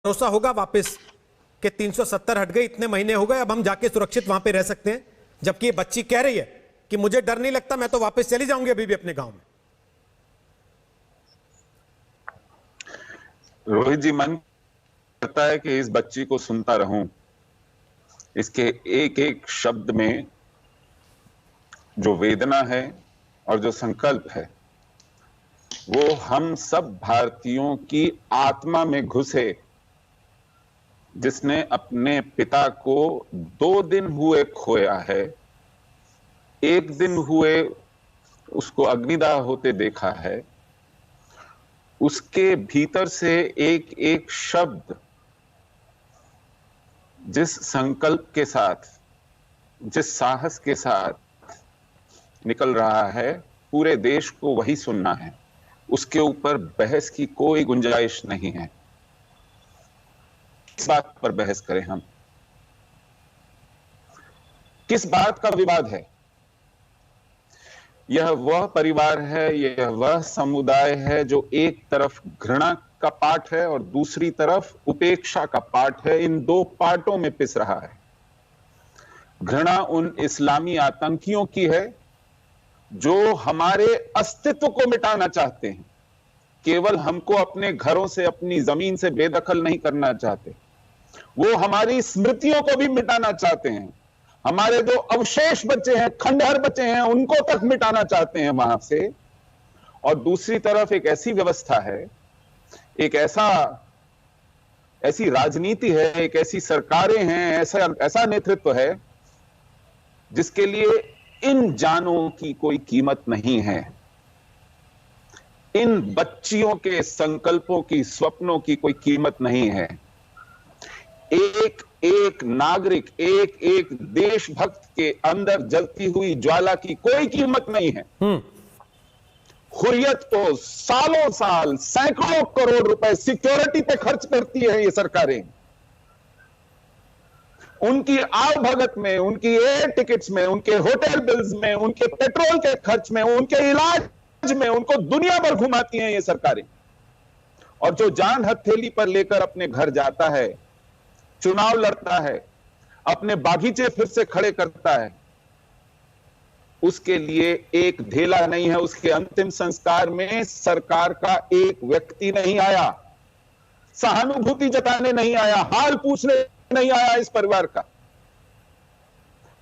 भरोसा होगा वापस कि 370 हट गए, इतने महीने हो गए, अब हम जाके सुरक्षित वहां पे रह सकते हैं? जबकि ये बच्ची कह रही है कि मुझे डर नहीं लगता, मैं तो वापस चली जाऊंगी अभी भी अपने गांव में। रोहित जी, मन करता है कि इस बच्ची को सुनता रहूं। इसके एक एक शब्द में जो वेदना है और जो संकल्प है वो हम सब भारतीयों की आत्मा में घुसे। जिसने अपने पिता को 2 दिन हुए खोया है, 1 दिन हुए उसको अग्निदाह होते देखा है, उसके भीतर से एक एक शब्द जिस संकल्प के साथ, जिस साहस के साथ निकल रहा है, पूरे देश को वही सुनना है। उसके ऊपर बहस की कोई गुंजाइश नहीं है। किस बात पर बहस करें हम? किस बात का विवाद है? यह वह परिवार है, यह वह समुदाय है जो एक तरफ घृणा का पाठ है और दूसरी तरफ उपेक्षा का पाठ है। इन दो पाठों में पिस रहा है। घृणा उन इस्लामी आतंकियों की है जो हमारे अस्तित्व को मिटाना चाहते हैं। केवल हमको अपने घरों से, अपनी जमीन से बेदखल नहीं करना चाहते, वो हमारी स्मृतियों को भी मिटाना चाहते हैं। हमारे जो अवशेष बचे हैं, खंडहर बचे हैं, उनको तक मिटाना चाहते हैं वहां से। और दूसरी तरफ एक ऐसी व्यवस्था है, एक ऐसी राजनीति है, एक ऐसी सरकारें हैं, ऐसा नेतृत्व है जिसके लिए इन जानों की कोई कीमत नहीं है। इन बच्चियों के संकल्पों की, स्वप्नों की कोई कीमत नहीं है। एक एक नागरिक, एक एक देशभक्त के अंदर जलती हुई ज्वाला की कोई कीमत नहीं है। हुर्रियत तो सालों साल, सैकड़ों करोड़ रुपए सिक्योरिटी पे खर्च करती है ये सरकारें। उनकी आवभगत में, उनकी एयर टिकट्स में, उनके होटल बिल्स में, उनके पेट्रोल के खर्च में, उनके इलाज में उनको दुनिया भर घुमाती हैं ये सरकारें। और जो जान हथेली पर लेकर अपने घर जाता है, चुनाव लड़ता है, अपने बागीचे फिर से खड़े करता है, उसके लिए एक ढेला नहीं है। उसके अंतिम संस्कार में सरकार का एक व्यक्ति नहीं आया, सहानुभूति जताने नहीं आया, हाल पूछने नहीं आया इस परिवार का।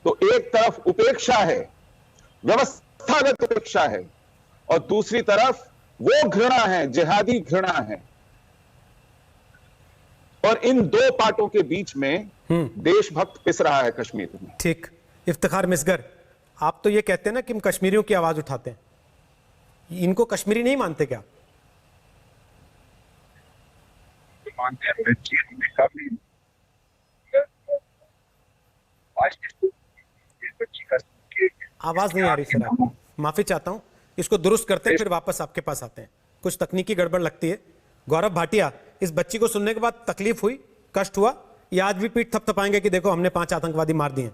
तो एक तरफ उपेक्षा है, व्यवस्थागत उपेक्षा है, और दूसरी तरफ वो घृणा है, जिहादी घृणा है। और इन दो पार्टों के बीच में देशभक्त पिस रहा है कश्मीर में। ठीक। इफ्तिखार मिसगर, आप तो ये कहते हैं ना कि हम कश्मीरियों की आवाज उठाते हैं, इनको कश्मीरी नहीं मानते क्या? मानते हैं, काफी आवाज नहीं आ रही सर आपकी, माफी चाहता हूं, इसको दुरुस्त करते हैं फिर वापस आपके पास आते हैं। कुछ तकनीकी गड़बड़ लगती है। गौरव भाटिया, इस बच्ची को सुनने के बाद तकलीफ हुई, कष्ट हुआ, या आज भी पीठ थपथपाएंगे कि देखो हमने 5 आतंकवादी मार दिए?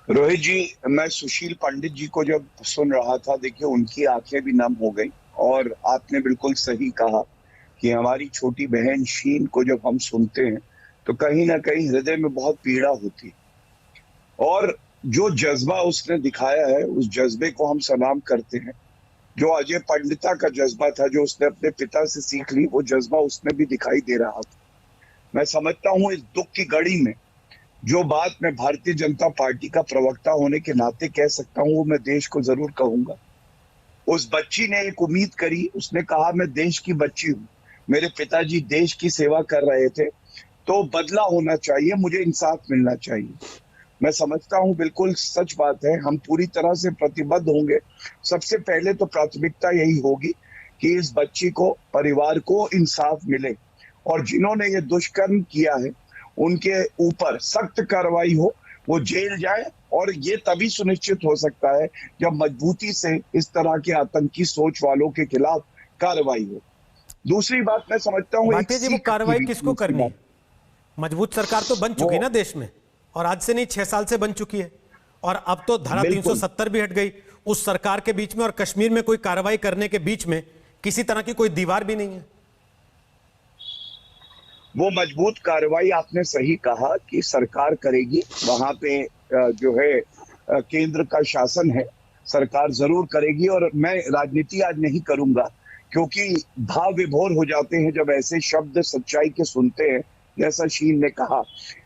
रोहित जी, मैं सुशील पंडित जी को जब सुन रहा था, देखिए उनकी आंखें भी नम हो गई। और आपने बिल्कुल सही कहा कि हमारी छोटी बहन शीन को जब हम सुनते हैं तो कहीं ना कहीं हृदय में बहुत पीड़ा होती है। और जो जज्बा उसने दिखाया है, उस जज्बे को हम सलाम करते हैं। जो अजय पंडिता का जज्बा था, जो उसने अपने पिता से सीख ली, वो जज्बा उसमें भी दिखाई दे रहा था। मैं समझता हूँ इस दुख की घड़ी में जो बात मैं भारतीय जनता पार्टी का प्रवक्ता होने के नाते कह सकता हूँ, वो मैं देश को जरूर कहूंगा। उस बच्ची ने एक उम्मीद करी, उसने कहा मैं देश की बच्ची हूँ, मेरे पिताजी देश की सेवा कर रहे थे, तो बदला होना चाहिए, मुझे इंसाफ मिलना चाहिए। मैं समझता हूं बिल्कुल सच बात है, हम पूरी तरह से प्रतिबद्ध होंगे। सबसे पहले तो प्राथमिकता यही होगी कि इस बच्ची को, परिवार को इंसाफ मिले, और जिन्होंने ये दुष्कर्म किया है उनके ऊपर सख्त कार्रवाई हो, वो जेल जाए। और ये तभी सुनिश्चित हो सकता है जब मजबूती से इस तरह के आतंकी सोच वालों के खिलाफ कार्रवाई हो। दूसरी बात मैं समझता हूँ, भाटिया जी, वो कार्रवाई किसको करनी है? मजबूत सरकार तो बन चुकी ना देश में, और आज से नहीं 6 साल से बन चुकी है। और अब तो धारा 370 भी हट गई। उस सरकार के बीच में और कश्मीर में कोई कार्रवाई करने के बीच में किसी तरह की कोई दीवार भी नहीं है। वो मजबूत कार्रवाई आपने सही कहा कि सरकार करेगी। वहां पे जो है केंद्र का शासन है, सरकार जरूर करेगी। और मैं राजनीति आज नहीं करूंगा क्योंकि भाव विभोर हो जाते हैं जब ऐसे शब्द सच्चाई के सुनते हैं, जैसा शीन ने कहा।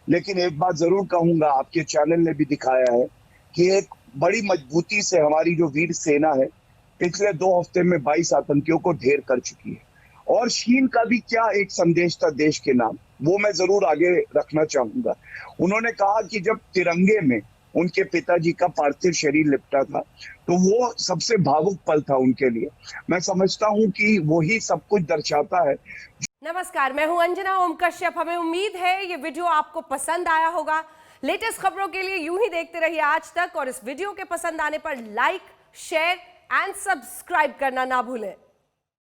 लेकिन एक बात जरूर कहूंगा, आपके चैनल ने भी दिखाया है कि एक बड़ी मजबूती से हमारी जो वीर सेना है पिछले 2 हफ्ते में 22 आतंकियों को ढेर कर चुकी है। और शीन का भी क्या एक संदेश था देश के नाम, वो मैं जरूर आगे रखना चाहूंगा। उन्होंने कहा कि जब तिरंगे में उनके पिताजी का पार्थिव शरीर लिपटा था तो वो सबसे भावुक पल था उनके लिए। मैं समझता हूं कि वही सब कुछ दर्शाता है। नमस्कार, मैं हूं अंजना ओम कश्यप। हमें उम्मीद है ये वीडियो आपको पसंद आया होगा। लेटेस्ट खबरों के लिए यूं ही देखते रहिए आज तक, और इस वीडियो के पसंद आने पर लाइक, शेयर एंड सब्सक्राइब करना ना भूलें।